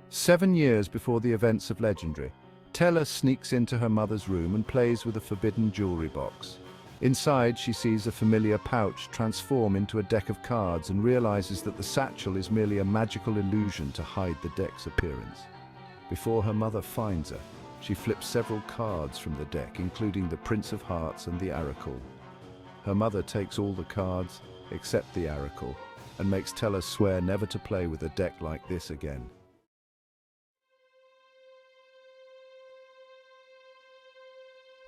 7 years before the events of Legendary, Tella sneaks into her mother's room and plays with a forbidden jewelry box. Inside, she sees a familiar pouch transform into a deck of cards and realizes that the satchel is merely a magical illusion to hide the deck's appearance. Before her mother finds her, she flips several cards from the deck, including the Prince of Hearts and the Aracle. Her mother takes all the cards, except the Aracle, and makes Tella swear never to play with a deck like this again.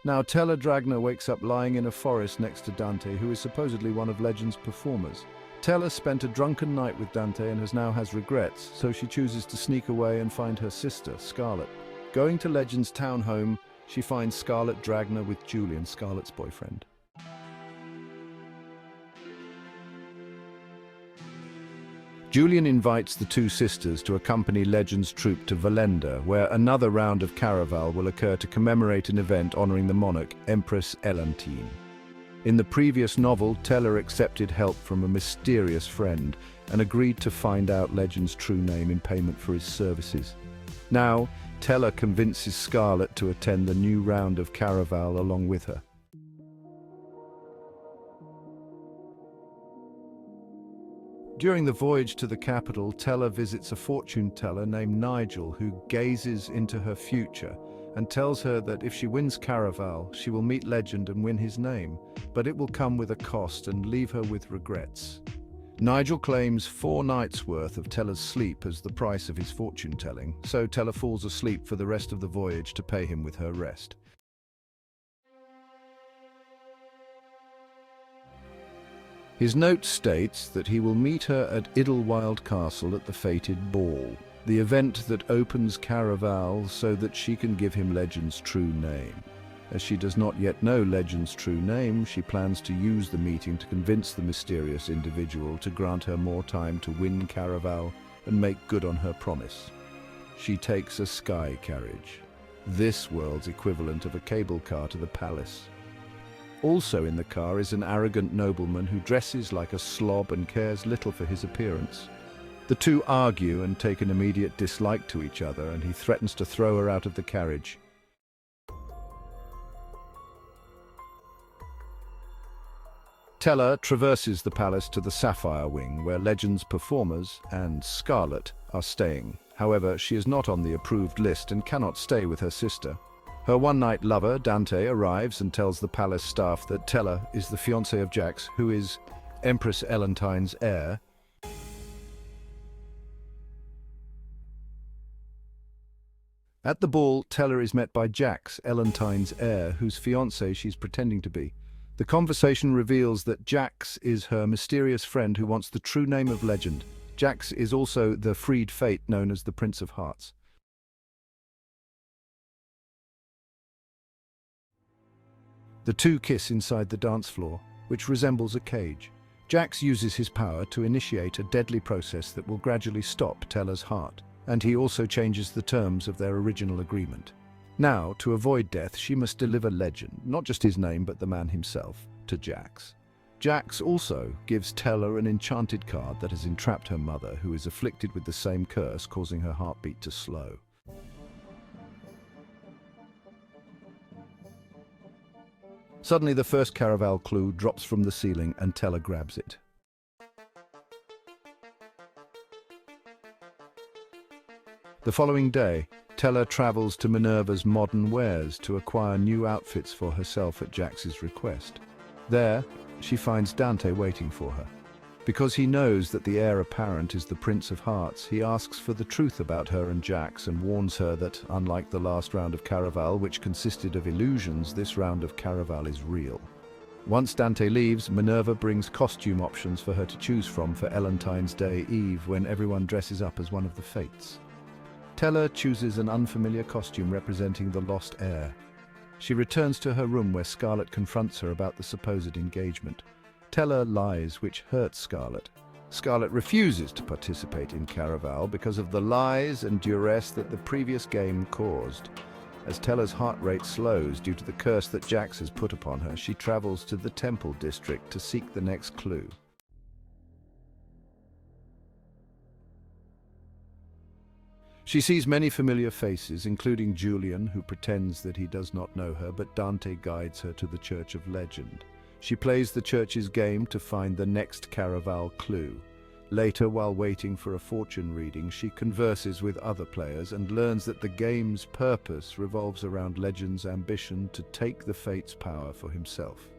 Now Tella Dragna wakes up lying in a forest next to Dante, who is supposedly one of Legend's performers. Tella spent a drunken night with Dante and now has regrets, so she chooses to sneak away and find her sister, Scarlet. Going to Legend's town home, she finds Scarlet Dragna with Julian, Scarlet's boyfriend. Julian invites the two sisters to accompany Legend's troop to Valenda, where another round of Caraval will occur to commemorate an event honoring the monarch, Empress Elantine. In the previous novel, Tella accepted help from a mysterious friend and agreed to find out Legend's true name in payment for his services. Now, Tella convinces Scarlet to attend the new round of Caraval along with her. During the voyage to the capital, Tella visits a fortune teller named Nigel, who gazes into her future and tells her that if she wins Caraval, she will meet Legend and win his name, but it will come with a cost and leave her with regrets. Nigel claims 4 nights' worth of Tella's sleep as the price of his fortune-telling, so Tella falls asleep for the rest of the voyage to pay him with her rest. His note states that he will meet her at Idlewild Castle at the fated ball, the event that opens Caraval so that she can give him Legend's true name. As she does not yet know Legend's true name, she plans to use the meeting to convince the mysterious individual to grant her more time to win Caraval and make good on her promise. She takes a sky carriage, this world's equivalent of a cable car to the palace. Also in the car is an arrogant nobleman who dresses like a slob and cares little for his appearance. The two argue and take an immediate dislike to each other, and he threatens to throw her out of the carriage. Tella traverses the palace to the Sapphire Wing, where Legend's performers and Scarlet are staying. However, she is not on the approved list and cannot stay with her sister. Her one-night lover, Dante, arrives and tells the palace staff that Tella is the fiancée of Jax, who is Empress Elantine's heir. At the ball, Tella is met by Jax, Elantine's heir, whose fiancé she's pretending to be. The conversation reveals that Jax is her mysterious friend who wants the true name of Legend. Jax is also the freed fate known as the Prince of Hearts. The two kiss inside the dance floor, which resembles a cage. Jax uses his power to initiate a deadly process that will gradually stop Tella's heart, and he also changes the terms of their original agreement. Now, to avoid death, she must deliver Legend, not just his name but the man himself, to Jax. Jax also gives Tella an enchanted card that has entrapped her mother, who is afflicted with the same curse, causing her heartbeat to slow. Suddenly, the first Caraval clue drops from the ceiling and Tella grabs it. The following day, Tella travels to Minerva's Modern Wares to acquire new outfits for herself at Jax's request. There, she finds Dante waiting for her. Because he knows that the heir apparent is the Prince of Hearts, he asks for the truth about her and Jax and warns her that, unlike the last round of Caraval, which consisted of illusions, this round of Caraval is real. Once Dante leaves, Minerva brings costume options for her to choose from for Elantine's Day Eve, when everyone dresses up as one of the Fates. Tella chooses an unfamiliar costume representing the lost heir. She returns to her room where Scarlet confronts her about the supposed engagement. Tella lies, which hurts Scarlet. Scarlet refuses to participate in Caraval because of the lies and duress that the previous game caused. As Tella's heart rate slows due to the curse that Jax has put upon her, she travels to the Temple District to seek the next clue. . She sees many familiar faces, including Julian, who pretends that he does not know her, but Dante guides her to the Church of Legend. She plays the church's game to find the next Caraval clue. Later, while waiting for a fortune reading, she converses with other players and learns that the game's purpose revolves around Legend's ambition to take the Fate's power for himself.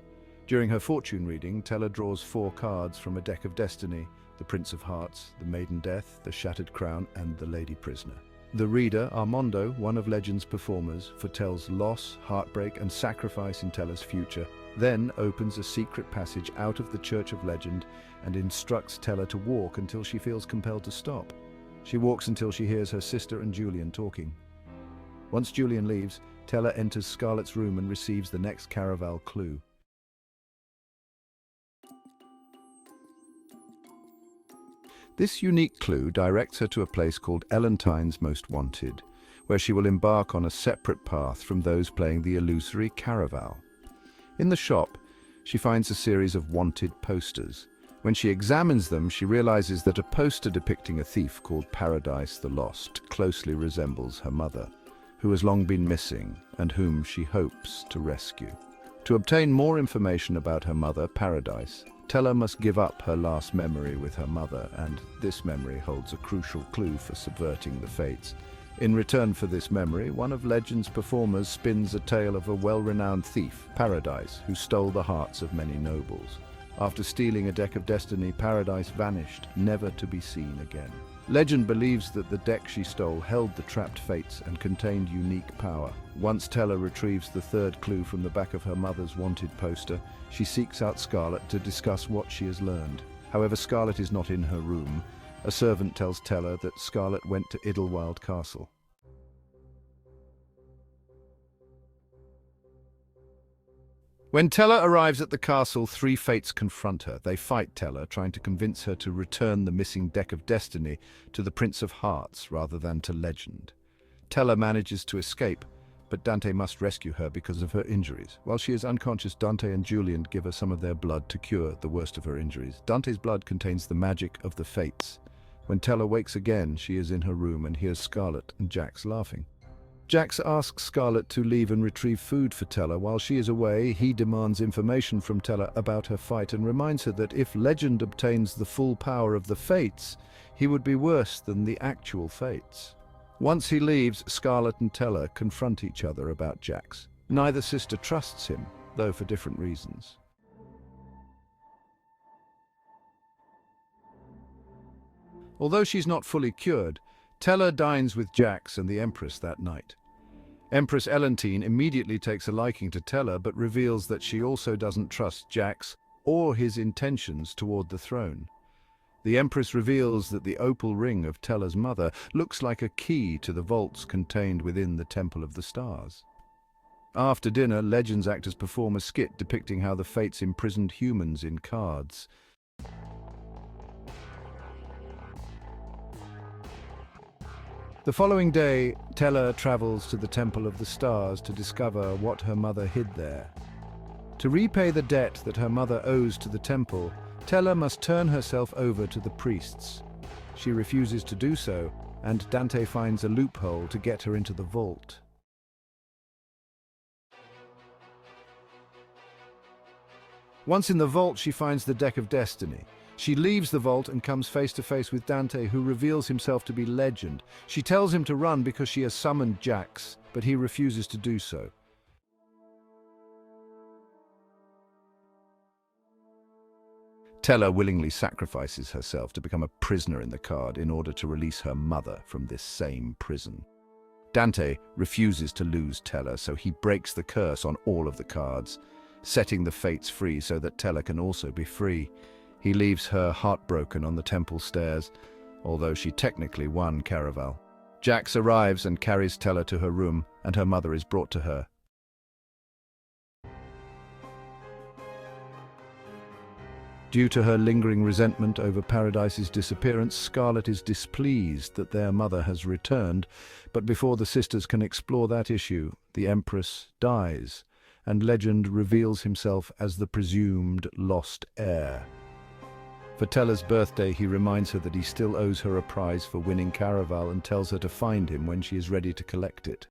During her fortune reading, Tella draws 4 cards from a deck of destiny: the Prince of Hearts, the Maiden Death, the Shattered Crown, and the Lady Prisoner. The reader, Armando, one of Legend's performers, foretells loss, heartbreak, and sacrifice in Tella's future, then opens a secret passage out of the Church of Legend and instructs Tella to walk until she feels compelled to stop. She walks until she hears her sister and Julian talking. Once Julian leaves, Tella enters Scarlet's room and receives the next Caraval clue. This unique clue directs her to a place called Elentine's Most Wanted, where she will embark on a separate path from those playing the illusory Caraval. In the shop, she finds a series of wanted posters. When she examines them, she realizes that a poster depicting a thief called Paradise the Lost closely resembles her mother, who has long been missing and whom she hopes to rescue. To obtain more information about her mother, Paradise, Tella must give up her last memory with her mother, and this memory holds a crucial clue for subverting the fates. In return for this memory, one of Legend's performers spins a tale of a well-renowned thief, Paradise, who stole the hearts of many nobles. After stealing a deck of destiny, Paradise vanished, never to be seen again. Legend believes that the deck she stole held the trapped fates and contained unique power. Once Tella retrieves the 3rd clue from the back of her mother's wanted poster, she seeks out Scarlet to discuss what she has learned. However, Scarlet is not in her room. A servant tells Tella that Scarlet went to Idlewild Castle. When Tella arrives at the castle, 3 fates confront her. They fight Tella, trying to convince her to return the missing deck of destiny to the Prince of Hearts rather than to Legend. Tella manages to escape, but Dante must rescue her because of her injuries. While she is unconscious, Dante and Julian give her some of their blood to cure the worst of her injuries. Dante's blood contains the magic of the fates. When Tella wakes again, she is in her room and hears Scarlet and Jax laughing. Jax asks Scarlet to leave and retrieve food for Tella. While she is away, he demands information from Tella about her fight and reminds her that if Legend obtains the full power of the Fates, he would be worse than the actual Fates. Once he leaves, Scarlet and Tella confront each other about Jax. Neither sister trusts him, though for different reasons. Although she's not fully cured, Tella dines with Jax and the Empress that night. Empress Elentine immediately takes a liking to Tella, but reveals that she also doesn't trust Jax or his intentions toward the throne. The Empress reveals that the opal ring of Tella's mother looks like a key to the vaults contained within the Temple of the Stars. After dinner, Legend's actors perform a skit depicting how the Fates imprisoned humans in cards. The following day, Tella travels to the Temple of the Stars to discover what her mother hid there. To repay the debt that her mother owes to the temple, Tella must turn herself over to the priests. She refuses to do so, and Dante finds a loophole to get her into the vault. Once in the vault, she finds the deck of destiny. She leaves the vault and comes face to face with Dante, who reveals himself to be Legend. She tells him to run because she has summoned Jax, but he refuses to do so. Tella willingly sacrifices herself to become a prisoner in the card in order to release her mother from this same prison. Dante refuses to lose Tella, so he breaks the curse on all of the cards, setting the fates free so that Tella can also be free. He leaves her heartbroken on the temple stairs, although she technically won Caraval. Jax arrives and carries Tella to her room, and her mother is brought to her. Due to her lingering resentment over Paradise's disappearance, Scarlet is displeased that their mother has returned, but before the sisters can explore that issue, the Empress dies, and Legend reveals himself as the presumed lost heir. For Tella's birthday, he reminds her that he still owes her a prize for winning Caraval and tells her to find him when she is ready to collect it.